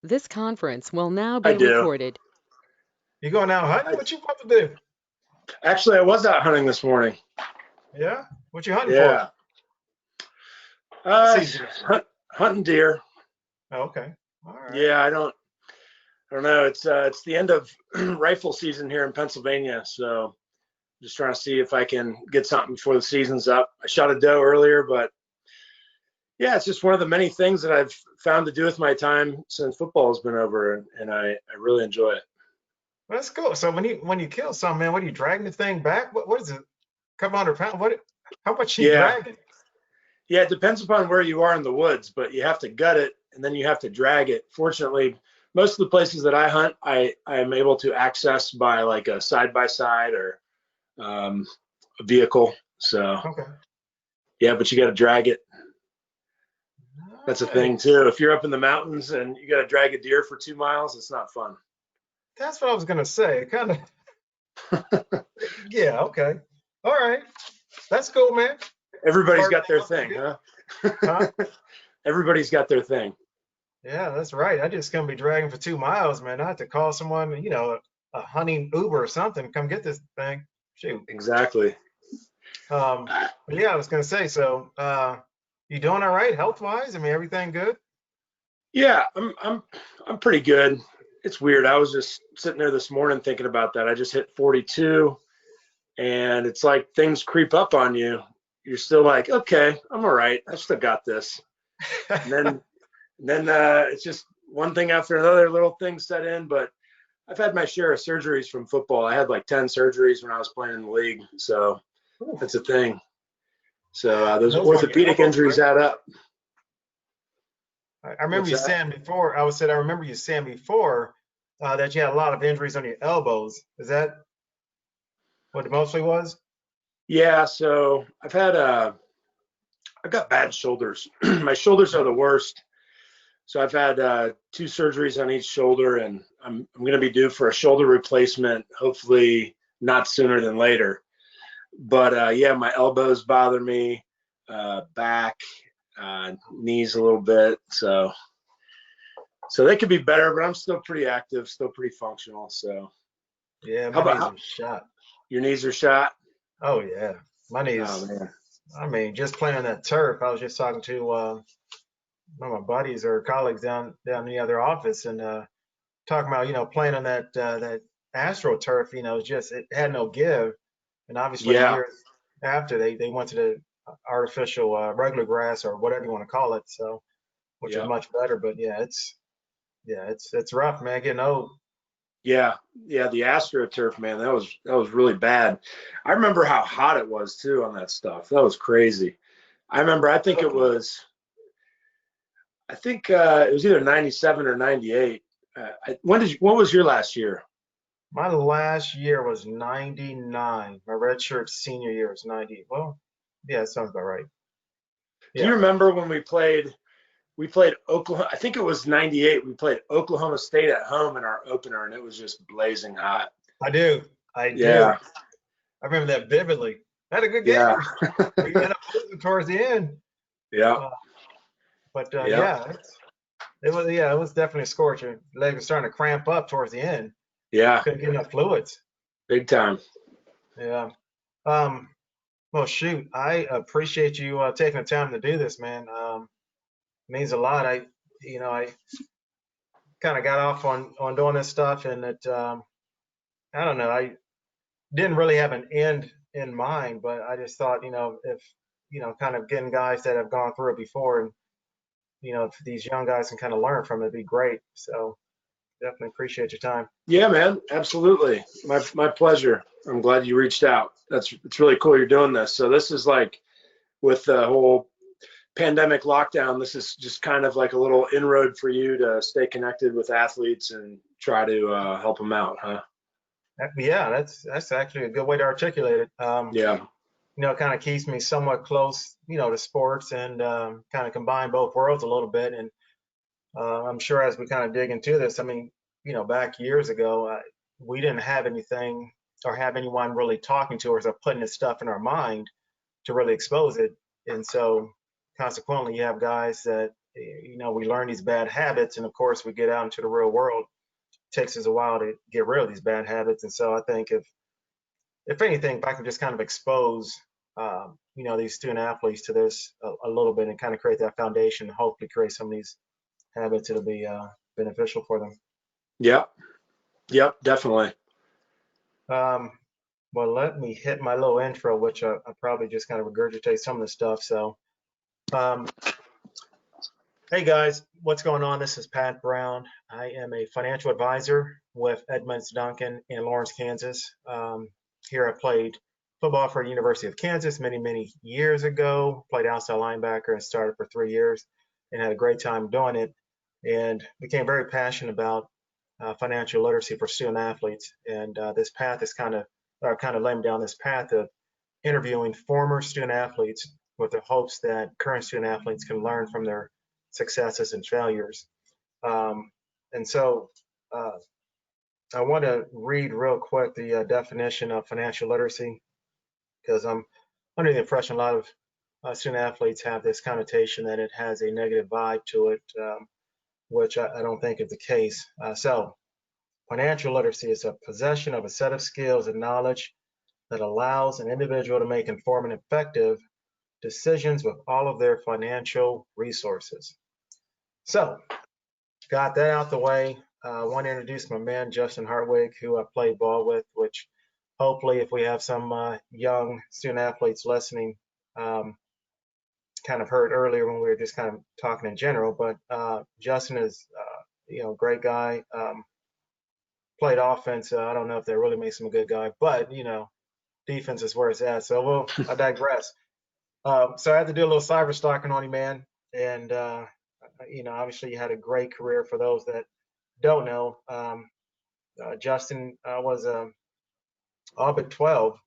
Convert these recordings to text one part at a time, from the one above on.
This conference will now I be do. recorded. You going out hunting? I, What you about to do? actually, I was out hunting this morning. Yeah? What you hunting for? Yeah. What Uh, season is it? hunting deer. Oh, okay. All right. Yeah, I don't know. It's the end of rifle season here in Pennsylvania, so just trying to see if I can get something before the season's up. I shot a doe earlier, but yeah, it's just one of the many things that I've found to do with my time since football has been over, and I really enjoy it. Well, that's cool. So when you kill something, man, what are you dragging the thing back? What is it? Couple hundred pounds? How much you Yeah, dragging? yeah, it depends upon where you are in the woods, but you have to gut it and then you have to drag it. Fortunately, most of the places that I hunt, I am able to access by like a side by side or um, a vehicle. So Okay. yeah, but you got to drag it. That's a thing Nice. too. If you're up in the mountains and you got to drag a deer for 2 miles, it's not fun. That's what I was gonna say. Kind of. Yeah. Okay. All right. That's cool, man. Everybody's Part got their time is thing, good. huh? Huh? Everybody's got their thing. Yeah, that's right. I just gonna be dragging for 2 miles, man. I have to call someone, a hunting Uber or something, come get this thing. Shoot. Exactly. But yeah, I was gonna say, so you doing all right health wise? I mean, everything good? Yeah, I'm pretty good. It's weird. I was just sitting there this morning thinking about that. I just hit 42, and it's like things creep up on you. You're still like, okay, I'm all right. I still got this. And then it's just one thing after another, little things set in. But I've had my share of surgeries from football. I had like 10 surgeries when I was playing in the league, so Oof. that's a thing. So those Those are on your orthopedic elbows, injuries right? add up. I remember What's you that? saying before. I remember you saying before that you had a lot of injuries on your elbows. Is that what it mostly was? Yeah, so I've got bad shoulders. My shoulders are Yeah. the worst. So I've had two surgeries on each shoulder, and I'm going to be due for a shoulder replacement, hopefully not sooner than later. But yeah, my elbows bother me, back, knees a little bit. So they could be better, but I'm still pretty active, still pretty functional. So Yeah, how my about knees how, are shot. your knees are shot? Oh yeah, my Oh knees. man, I mean, just playing on that turf. I was just talking to one of my buddies or colleagues down in the other office, and talking about playing on that Astro turf. It had no give, and obviously yeah, years after they went to the artificial regular grass or whatever you want to call it. So which is yeah. much better. But it's rough, man. Getting old. Yeah, yeah, the AstroTurf, man, that was really bad. I remember how hot it was too on that stuff. That was crazy. I remember, I think it was either 97 or 98. What was your last year? My last year was 99. My redshirt senior year was 90. Well, yeah, that sounds about right. Do you Yeah, remember when we played Oklahoma? I think it was 98. We played Oklahoma State at home in our opener, and it was just blazing hot. I do. I do. Yeah, I remember that vividly. Had a good game. yeah, We ended up losing towards the end. yeah, Uh, but yeah, yeah, it was definitely a scorcher. Leg was starting to cramp up towards the end. yeah, Couldn't get enough fluids. big time. Yeah. Um, well, shoot, I appreciate you taking the time to do this, man. Means a lot. I kind of got off on doing this stuff, and I don't know. I didn't really have an end in mind, but I just thought, if kind of getting guys that have gone through it before, and if these young guys can kind of learn from it, it'd be great. So definitely appreciate your time. Yeah, man, absolutely. My pleasure. I'm glad you reached out. It's really cool you're doing this. So this is like with the whole pandemic lockdown, this is just kind of like a little inroad for you to stay connected with athletes and try to help them out, huh? Yeah, that's actually a good way to articulate it. Yeah, It kind of keeps me somewhat close, to sports and kind of combine both worlds a little bit. And I'm sure as we kind of dig into this, I mean, back years ago, we didn't have anything or have anyone really talking to us or putting this stuff in our mind to really expose it. And so consequently, you have guys that we learn these bad habits, and of course we get out into the real world. It takes us a while to get rid of these bad habits. And so I think if anything, if I can just kind of expose, these student athletes to this a little bit and kind of create that foundation, and hopefully create some of these habits that'll be beneficial for them. Yep, definitely. Well, let me hit my little intro, which I probably just kind of regurgitate some of the stuff. So, hey guys, what's going on? This is Pat Brown. I am a financial advisor with Edmonds Duncan in Lawrence, Kansas. Here I played football for the University of Kansas many years ago, played outside linebacker and started for 3 years and had a great time doing it, and became very passionate about financial literacy for student athletes. And this path is kind of led me down this path of interviewing former student athletes with the hopes that current student athletes can learn from their successes and failures. And so I want to read real quick the definition of financial literacy, because I'm under the impression a lot of student athletes have this connotation that it has a negative vibe to it, which I don't think is the case. So financial literacy is a possession of a set of skills and knowledge that allows an individual to make informed and effective decisions with all of their financial resources. So, got that out the way. I want to introduce my man, Justin Hartwig, who I played ball with, which hopefully if we have some young student athletes listening, kind of heard earlier when we were just kind of talking in general, but Justin is, great guy. Played offense. I don't know if that really makes him a good guy, but, defense is where it's at. So I digress. So I had to do a little cyber stalking on you, man. And, obviously you had a great career. For those that don't know, Justin was all but 12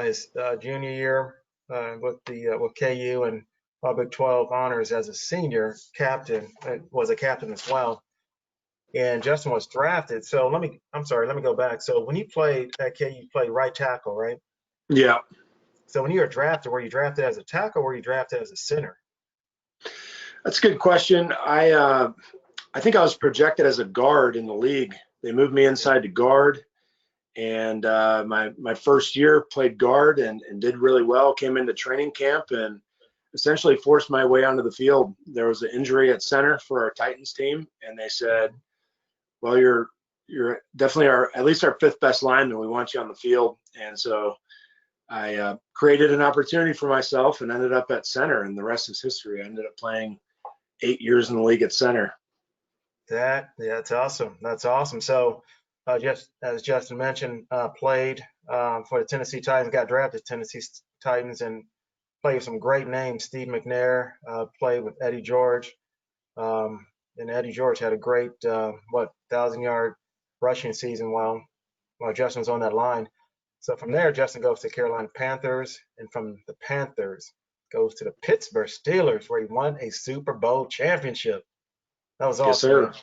his junior year with KU, and all but 12 honors as a senior captain, was a captain as well. And Justin was drafted. So let me go back. So when you played at KU, you played right tackle, right? Yeah. So when you were drafted, were you drafted as a tackle, or were you drafted as a center? That's a good question. I think I was projected as a guard in the league. They moved me inside to guard, and my first year played guard and did really well. Came into training camp and essentially forced my way onto the field. There was an injury at center for our Titans team, and they said, well, you're definitely at least our fifth best lineman. We want you on the field. And so I created an opportunity for myself and ended up at center, and the rest is history. I ended up playing 8 years in the league at center. That's awesome. That's awesome. So just as Justin mentioned, played for the Tennessee Titans, got drafted to Tennessee Titans, and played with some great names. Steve McNair, played with Eddie George. And Eddie George had a great 1,000-yard rushing season while Justin was on that line. So from there, Justin goes to Carolina Panthers, and from the Panthers goes to the Pittsburgh Steelers, where he won a Super Bowl championship. That was awesome. Yes, sir. Man.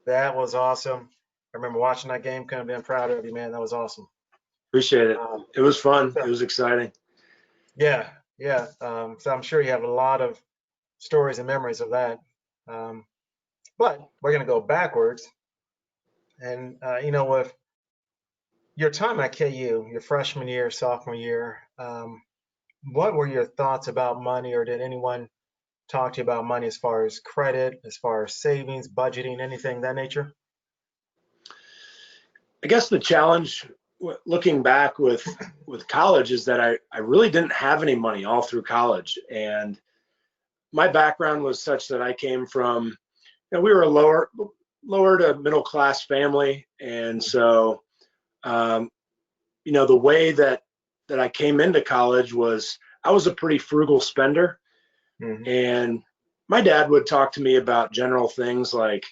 That was awesome. I remember watching that game. Couldn't have been proud of you, man. That was awesome. Appreciate it. It was fun. It was exciting. Yeah. So I'm sure you have a lot of stories and memories of that. But we're going to go backwards. And, with your time at KU, your freshman year, sophomore year, what were your thoughts about money, or did anyone talk to you about money as far as credit, as far as savings, budgeting, anything of that nature? I guess the challenge looking back with college is that I really didn't have any money all through college. And my background was such that I came from, we were a lower to middle class family. And so, the way that I came into college was I was a pretty frugal spender. Mm-hmm. And my dad would talk to me about general things like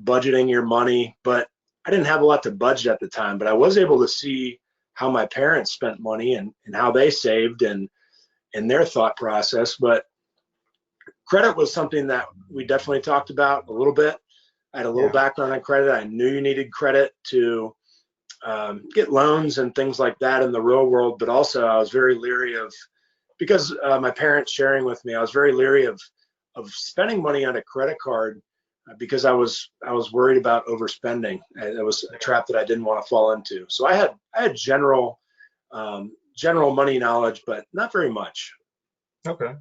budgeting your money, but I didn't have a lot to budget at the time. But I was able to see how my parents spent money and how they saved and their thought process. But credit was something that we definitely talked about a little bit. I had a little background on credit. I knew you needed credit to get loans and things like that in the real world, but also I was very leery of, because my parents sharing with me, I was very leery of spending money on a credit card because I was worried about overspending. It was a trap that I didn't want to fall into. So I had general money knowledge, but not very much. Okay.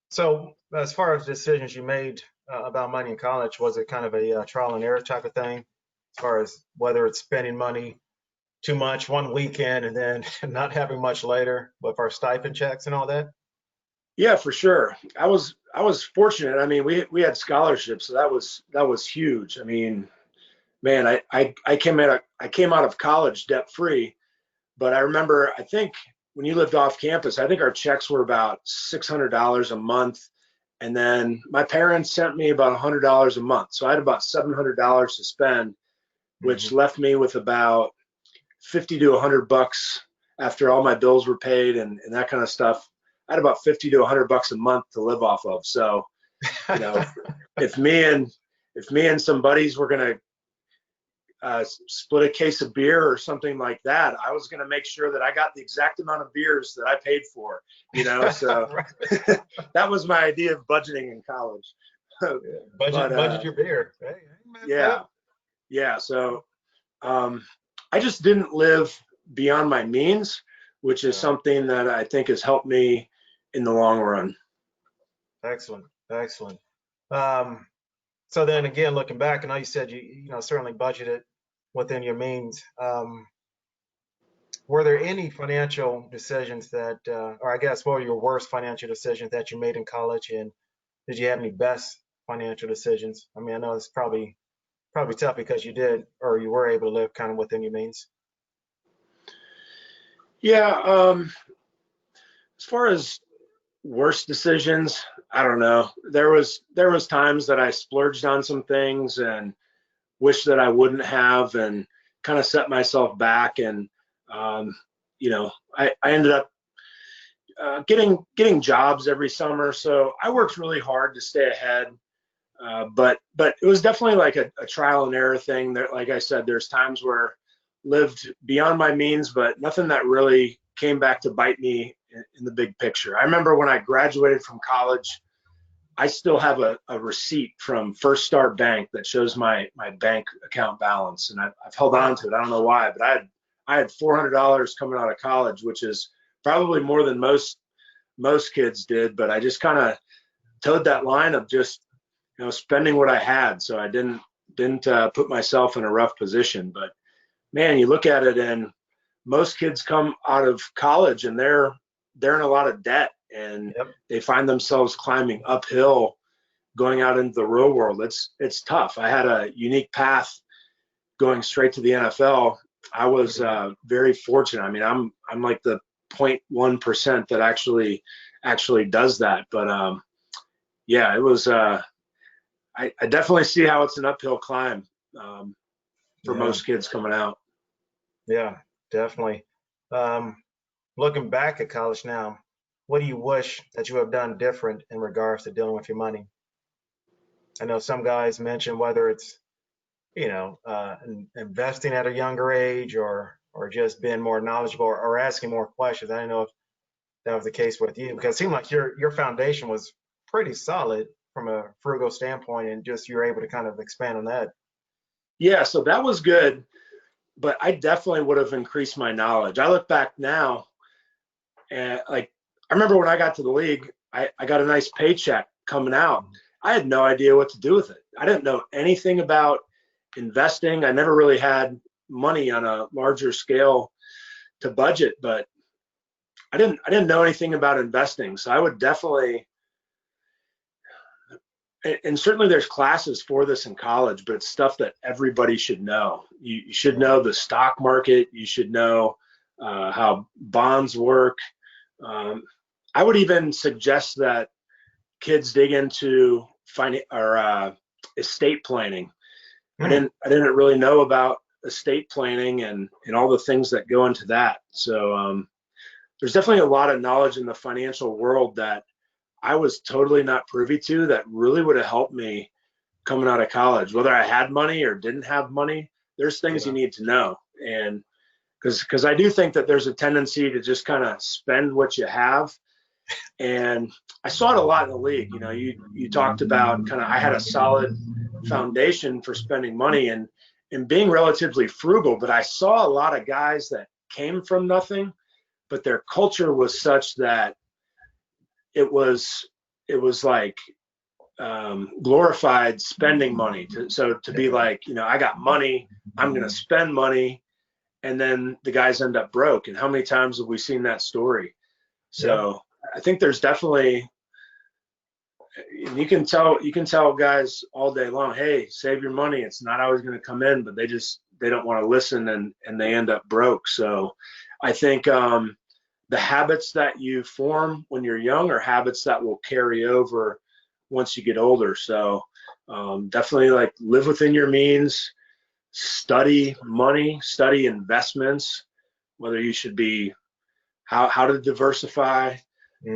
So as far as decisions you made about money in college, was it kind of a trial and error type of thing, as far as whether it's spending money too much one weekend and then not having much later with our stipend checks and all that? Yeah, for sure. I was fortunate. I mean, we had scholarships, so that was huge. I mean, man, I came out of college debt free, but I remember, I think when you lived off campus, I think our checks were about $600 a month, and then my parents sent me about $100 a month, so I had about $700 to spend, which left me with about 50 to 100 bucks after all my bills were paid and that kind of stuff. I had about 50 to 100 bucks a month to live off of. So, you know, if me and some buddies were going to split a case of beer or something like that, I was going to make sure that I got the exact amount of beers that I paid for, you know. So that was my idea of budgeting in college. Budget your beer. Hey, yeah. So I just didn't live beyond my means, which is something that I think has helped me in the long run. Excellent. So then again, looking back, I know you said you certainly budgeted within your means. Were there any financial decisions that, or I guess, what were your worst financial decisions that you made in college, and did you have any best financial decisions? I mean, I know it's probably tough because you did, or you were able to live kind of within your means. Yeah. As far as worst decisions, I don't know. There was times that I splurged on some things and wish that I wouldn't have, and kind of set myself back. And you know, I ended up getting jobs every summer, so I worked really hard to stay ahead. But it was definitely like a trial and error thing. That, like I said, there's times where lived beyond my means, but nothing that really came back to bite me in the big picture. I remember when I graduated from college, I still have a receipt from First Start Bank that shows my bank account balance, and I've held on to it. I don't know why, but I had $400 coming out of college, which is probably more than most kids did. But I just kind of towed that line of just, you know, spending what I had, so I didn't put myself in a rough position. But man, you look at it, and most kids come out of college and they're in a lot of debt, and they find themselves climbing uphill going out into the real world. It's tough. I had a unique path going straight to the NFL. I was very fortunate. I mean, I'm like the 0.1% that actually does that. But yeah, it was. I definitely see how it's an uphill climb for most kids coming out. Yeah, definitely. Looking back at college now, what do you wish that you have done different in regards to dealing with your money? I know some guys mention whether it's, investing at a younger age, or just being more knowledgeable, or asking more questions. I don't know if that was the case with you, because it seemed like your foundation was pretty solid from a frugal standpoint, and just you're able to kind of expand on that. Yeah, so that was good, but I definitely would have increased my knowledge. I look back now, and like, I remember when I got to the league, I got a nice paycheck coming out. I had no idea what to do with it. I didn't know anything about investing. I never really had money on a larger scale to budget, but I didn't know anything about investing. So I would definitely, and certainly there's classes for this in college, but it's stuff that everybody should know. You should know the stock market. You should know how bonds work. I would even suggest that kids dig into estate planning. I didn't really know about estate planning and all the things that go into that. So there's definitely a lot of knowledge in the financial world that I was totally not privy to, that really would have helped me coming out of college. Whether I had money or didn't have money, there's things you need to know. And because I do think that there's a tendency to just kind of spend what you have. And I saw it a lot in the league. You know, you talked about kind of, I had a solid foundation for spending money and being relatively frugal, but I saw a lot of guys that came from nothing, but their culture was such that it was like glorified spending money. So to be like, you know, I got money, I'm going to spend money, and then the guys end up broke. And how many times have we seen that story? So I think there's definitely, you can tell guys all day long, hey, save your money. It's not always going to come in, but they don't want to listen, and they end up broke. So I think the habits that you form when you're young are habits that will carry over once you get older. So definitely like live within your means, study money, study investments, whether you should be, how to diversify.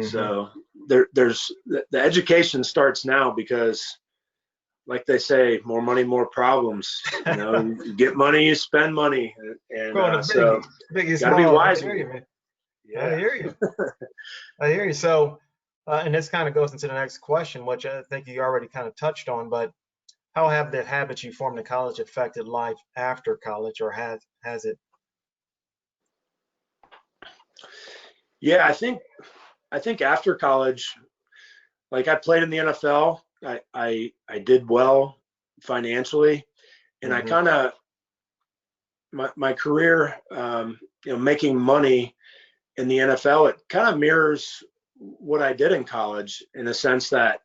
So there's the education starts now, because like they say, more money, more problems. You know, you get money, you spend money, and so got to be wise. I hear you, man. Yeah. I hear you. I hear you. So, and this kind of goes into the next question, which I think you already kind of touched on, but how have the habits you formed in college affected life after college, or has it? Yeah, I think after college, like I played in the NFL, I did well financially, and I kind of my career, you know, making money in the NFL, it kind of mirrors what I did in college, in a sense that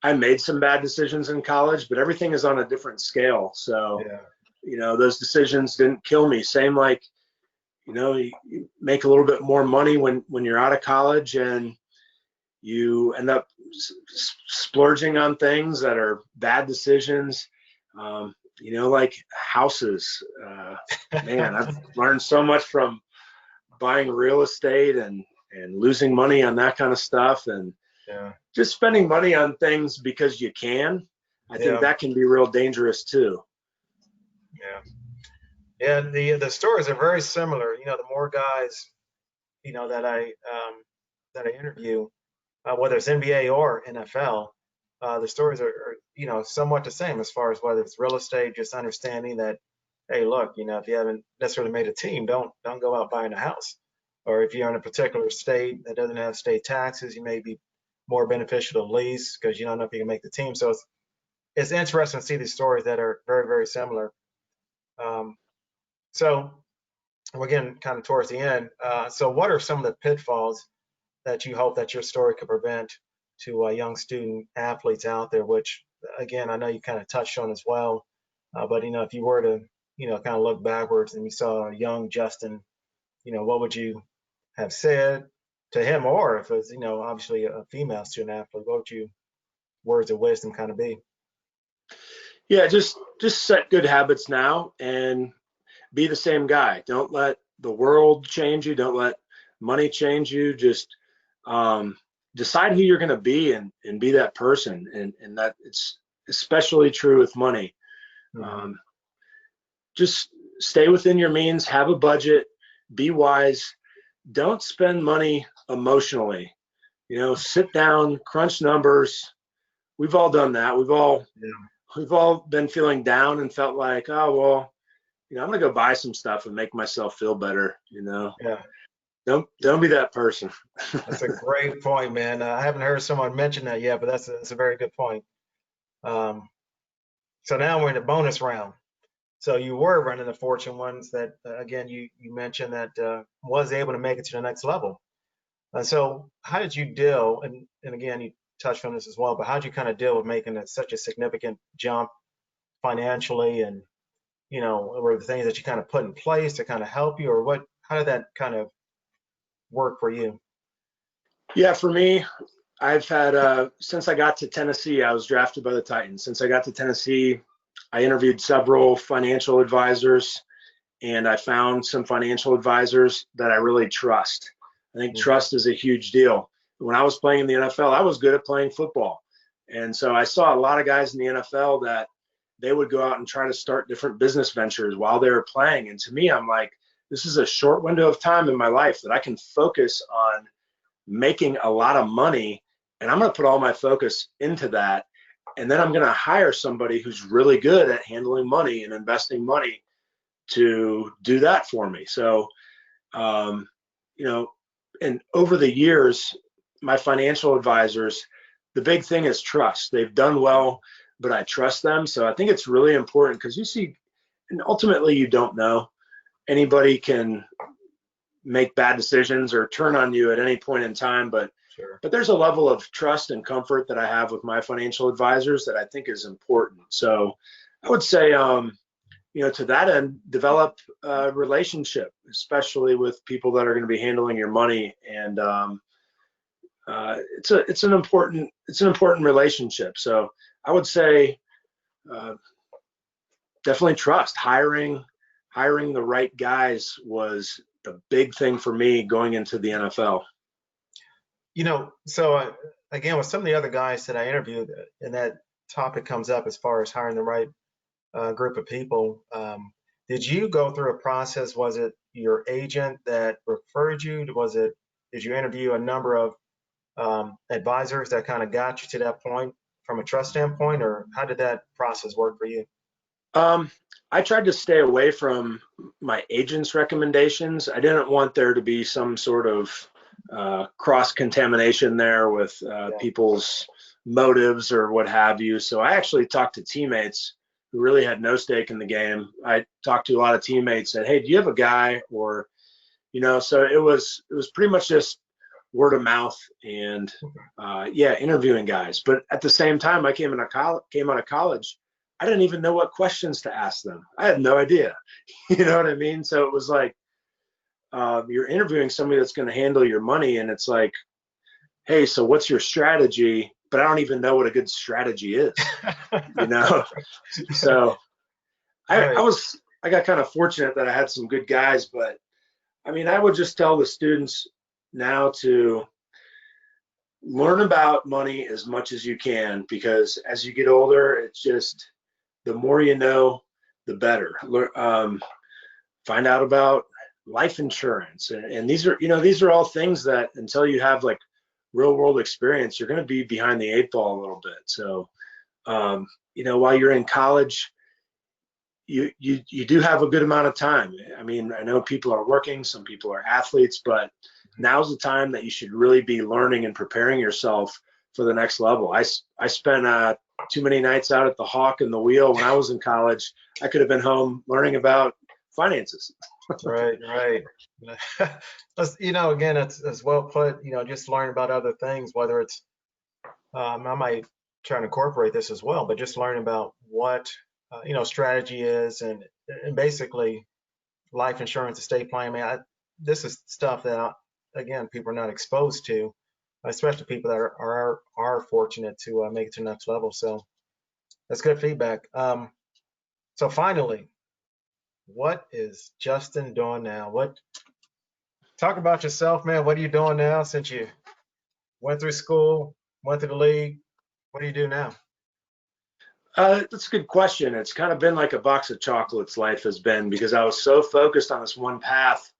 I made some bad decisions in college, but everything is on a different scale. So, you know, those decisions didn't kill me. Same like, you know, you make a little bit more money when you're out of college, and you end up splurging on things that are bad decisions. You know, like houses. Man, I've learned so much from buying real estate and losing money on that kind of stuff, and just spending money on things because you can. I think that can be real dangerous too. Yeah, the stories are very similar. You know, the more guys, you know, that I interview, whether it's NBA or NFL, the stories are, you know, somewhat the same, as far as whether it's real estate, just understanding that, hey, look, you know, if you haven't necessarily made a team, don't go out buying a house. Or if you're in a particular state that doesn't have state taxes, you may be more beneficial to lease, because you don't know if you can make the team. So it's interesting to see these stories that are very, very similar. So we're getting kind of towards the end. So what are some of the pitfalls that you hope that your story could prevent to young student athletes out there, which, again, I know you kind of touched on as well, but, you know, if you were to, you know, kind of look backwards and you saw a young Justin, you know, what would you have said to him? Or if it's, you know, obviously a female student athlete, what would you words of wisdom kind of be? Yeah, just set good habits now and be the same guy. Don't let the world change you. Don't let money change you. Just decide who you're going to be, and be that person. And that it's especially true with money. Just stay within your means, have a budget, be wise. Don't spend money emotionally. You know, sit down, crunch numbers. We've all done that. We've all been feeling down and felt like, oh, well, you know, I'm gonna go buy some stuff and make myself feel better. You know, don't be that person. That's a great point, man. I haven't heard someone mention that yet, but that's a very good point. So now we're in the bonus round. So you were running the Fortune ones that, again, you mentioned that was able to make it to the next level. So how did you deal, and again, you touched on this as well, but how did you kind of deal with making such a significant jump financially, and, you know, were the things that you kind of put in place to kind of help you, or what, how did that kind of work for you? Yeah, for me, I've had, since I got to Tennessee, I was drafted by the Titans. Since I got to Tennessee, I interviewed several financial advisors, and I found some financial advisors that I really trust. I think trust is a huge deal. When I was playing in the NFL, I was good at playing football. And so I saw a lot of guys in the NFL that they would go out and try to start different business ventures while they were playing. And to me, I'm like, this is a short window of time in my life that I can focus on making a lot of money, and I'm going to put all my focus into that. And then I'm going to hire somebody who's really good at handling money and investing money to do that for me. So, you know, and over the years, my financial advisors, the big thing is trust. They've done well, but I trust them. So I think it's really important, because you see, and ultimately you don't know. Anybody can make bad decisions or turn on you at any point in time, but Sure. but there's a level of trust and comfort that I have with my financial advisors that I think is important. So I would say, you know, to that end, develop a relationship, especially with people that are going to be handling your money. And it's an important relationship. So I would say definitely trust. Hiring the right guys was the big thing for me going into the NFL. You know, so again, with some of the other guys that I interviewed, and that topic comes up as far as hiring the right group of people. Did you go through a process? Was it your agent that referred you? Did you interview a number of advisors that kind of got you to that point from a trust standpoint, or how did that process work for you? I tried to stay away from my agent's recommendations. I didn't want there to be some sort of cross contamination there with people's motives or what have you. So I actually talked to teammates who really had no stake in the game. I talked to a lot of teammates, said, "Hey, do you have a guy?" Or, you know, so it was pretty much just word of mouth and interviewing guys. But at the same time, I came out of college. I didn't even know what questions to ask them. I had no idea. You know what I mean? So it was like, you're interviewing somebody that's going to handle your money, and it's like, hey, so what's your strategy? But I don't even know what a good strategy is, you know? So Right. I got kind of fortunate that I had some good guys, but I mean, I would just tell the students now to learn about money as much as you can, because as you get older, it's just, the more you know, the better. Find out about life insurance, and these are all things that until you have like real world experience, you're going to be behind the eight ball a little bit. So while you're in college, you do have a good amount of time. I mean, I know people are working, some people are athletes, but now's the time that you should really be learning and preparing yourself for the next level. I spent too many nights out at the Hawk and the Wheel when I was in college. I could have been home learning about finances. Right. Again, it's well put. Just learn about other things, whether it's I might try to incorporate this as well, but just learn about what strategy is, and basically life insurance, estate planning. I mean, this is stuff that again people are not exposed to, especially people that are fortunate to make it to the next level. So that's good feedback. So finally, what is Justin doing now? Talk about yourself, man. What are you doing now since you went through school, went to the league? What do you do now? That's a good question. It's kind of been like a box of chocolates, life has been, because I was so focused on this one path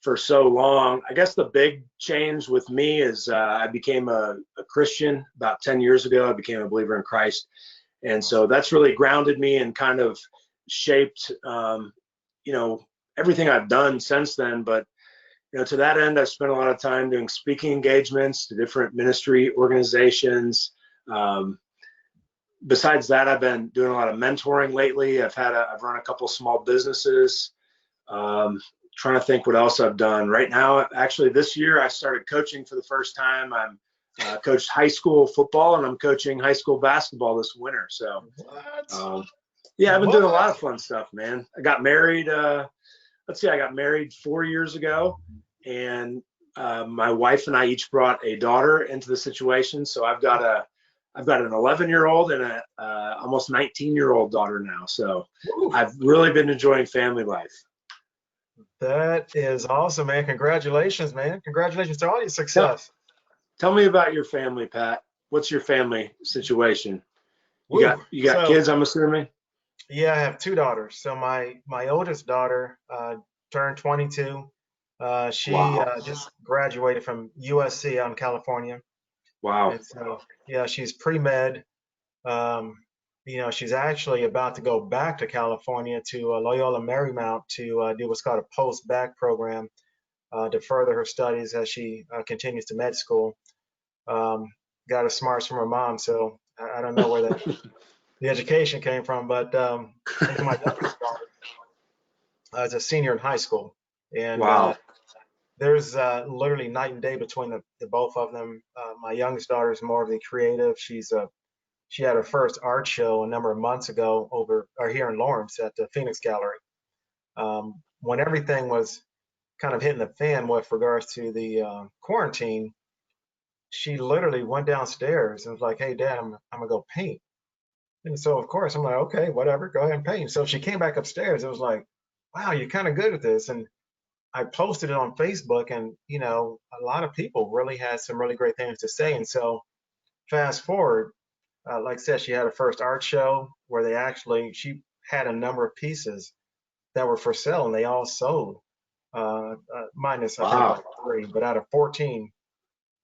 for so long. I guess the big change with me is I became a Christian about 10 years ago. I became a believer in Christ. And so that's really grounded me and kind of shaped, everything I've done since then. But, to that end, I've spent a lot of time doing speaking engagements to different ministry organizations. Besides that, I've been doing a lot of mentoring lately. I've run a couple small businesses. Trying to think what else I've done. Right now, actually, this year I started coaching for the first time. I'm coached high school football, and I'm coaching high school basketball this winter. So, I've been doing a lot of fun stuff, man. I got married. I got married 4 years ago, and my wife and I each brought a daughter into the situation. So I've got an 11-year-old and a almost 19-year-old daughter now. So I've really been enjoying family life. That is awesome, man. Congratulations, man. Congratulations to all your success. Tell me about your family, Pat. What's your family situation? You got kids, I'm assuming? Yeah, I have two daughters. So my oldest daughter turned 22. She Wow. just graduated from USC out in California. Wow. And so, yeah, she's pre-med. Um, she's actually about to go back to California to Loyola Marymount to do what's called a post-bac program to further her studies as she continues to med school. Got her smarts from her mom, so I don't know where the education came from, but and then my youngest daughter is a senior in high school, and Wow. there's literally night and day between the both of them. My youngest daughter is more of the creative. She had her first art show a number of months ago here in Lawrence at the Phoenix Gallery. When everything was kind of hitting the fan with regards to the quarantine, she literally went downstairs and was like, "Hey, Dad, I'm gonna go paint." And so, of course, I'm like, "Okay, whatever, go ahead and paint." So she came back upstairs. It was like, "Wow, you're kind of good at this." And I posted it on Facebook, and a lot of people really had some really great things to say. And so, fast forward, like I said, she had her first art show where she had a number of pieces that were for sale, and they all sold, minus I think Wow. like 3, but out of 14,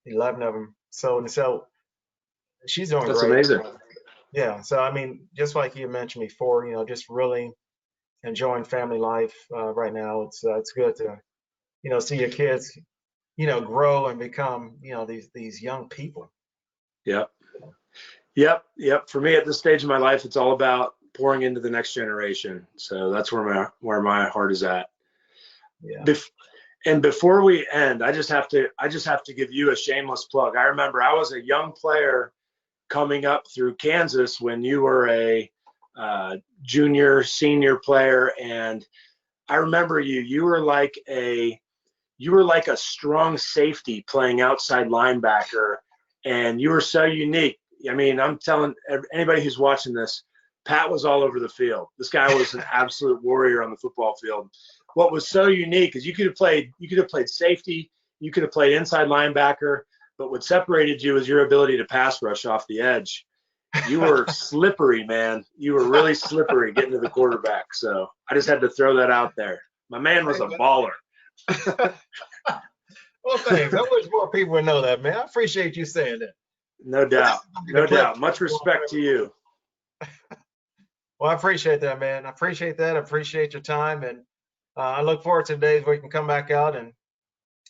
11 of them sold. And so she's doing That's great. amazing. Yeah. So I mean, just like you mentioned before, just really enjoying family life right now. It's good to see your kids grow and become these young people. Yep. Yep. For me at this stage of my life, it's all about pouring into the next generation. So that's where my heart is at. Yeah. And before we end, I just have to give you a shameless plug. I remember I was a young player coming up through Kansas when you were a junior, senior player, and I remember you were like a strong safety playing outside linebacker, and you were so unique. I mean, I'm telling anybody who's watching this, Pat was all over the field. This guy was an absolute warrior on the football field. What was so unique is you could have played safety, you could have played inside linebacker, but what separated you was your ability to pass rush off the edge. You were slippery, man. You were really slippery getting to the quarterback. So I just had to throw that out there. My man was a baller. Well, thanks. I wish more people would know that, man. I appreciate you saying that. No doubt. No doubt. Much respect to you. Well, I appreciate that, man. I appreciate that. I appreciate your time, and I look forward to the days where we can come back out and,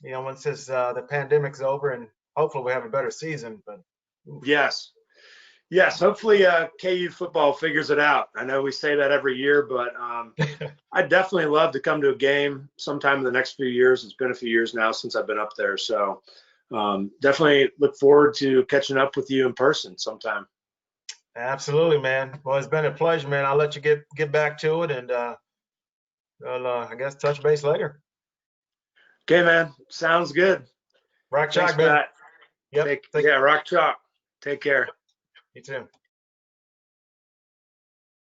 once the pandemic's over, and hopefully we have a better season. But Yes. Hopefully, KU football figures it out. I know we say that every year, but I'd definitely love to come to a game sometime in the next few years. It's been a few years now since I've been up there, so definitely look forward to catching up with you in person sometime. Absolutely, man. Well, it's been a pleasure, man. I'll let you get back to it, and I'll, I guess, touch base later. Okay, man. Sounds good. Rock Thanks, chalk, man. Pat. Yep. Rock chalk. Take care. You too.